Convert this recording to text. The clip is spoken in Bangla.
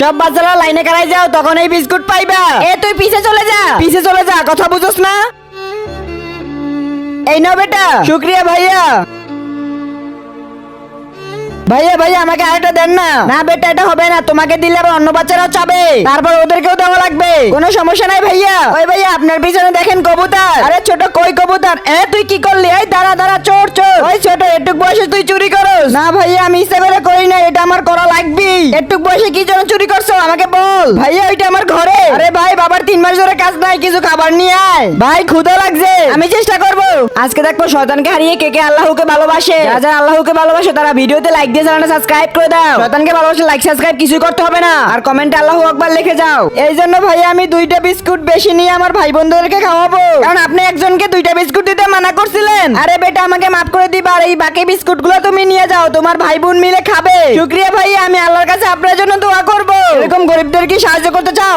সব বাচ্চারা লাইনে কারাই যাও, তখন এই বিস্কুট পাইবা। তুই পিছে চলে যা, পিছে চলে যা, কথা বুঝোস না? এই নাও বেটা। শুক্রিয়া ভাইয়া। ভাইয়া ভাইয়া আমাকে আরেকটা দেন না। না বেটা এটা হবে না, তোমাকে দিলে আবার অন্য বাচ্চারাও চাবে, তারপর ওদেরকেও দেওয়া লাগবে। কোনো সমস্যা নাই ভাইয়া। ওই ভাইয়া আপনার পিছনে দেখেন কবুতর। আরে ছোট কই কবুতর? তুই কি করলি? এই দাঁড়া দাঁড়া, চোর চোর। ওই ছোট একটু বয়সে তুই চুরি করস? না ভাইয়া আমি ইচ্ছে করে করি না, এটা আমার করা লাগবেই। একটু বয়সে কি জন্য চুরি করছো আমাকে বল। ভাইয়া ওইটা আমার ঘরে। আরে ভাই বাবার 3 মাস ধরে কাজ নাই, কিছু খাবার নিয়ে আয়। ভাই ক্ষুধা লাগছে, আমি চেষ্টা করব। আজকে দেখবো শয়তানকে হারিয়ে কে কে আল্লাহকে ভালোবাসে। যারা আল্লাহকে ভালোবাসে তারা ভিডিওতে লাইক দিয়ে চ্যানেলটা সাবস্ক্রাইব করে দাও। শয়তানকে ভালোবাসে লাইক সাবস্ক্রাইব কিছুই করতে হবে না, আর কমেন্টে আল্লাহু আকবার লিখে যাও। এই জন্য ভাইয়া আমি 2টা বিস্কুট বেশি নিয়ে আমার ভাই বোনদেরকে খাওয়াবো, কারণ আপনি একজনকে 2টা বিস্কুট দিতে মানা করছিলেন। আরে বেটা আমাকে মাফ করে দিবা, আর এই বাকি বিস্কুটগুলো তুমি নিয়ে যাও, তোমার ভাই বোন মিলে খাবে। শুকরিয়া ভাইয়া, আমি আল্লাহর কাছে আপনার জন্য দোয়া করব। এরকম গরিবদেরকে সাহায্য করতে চাও?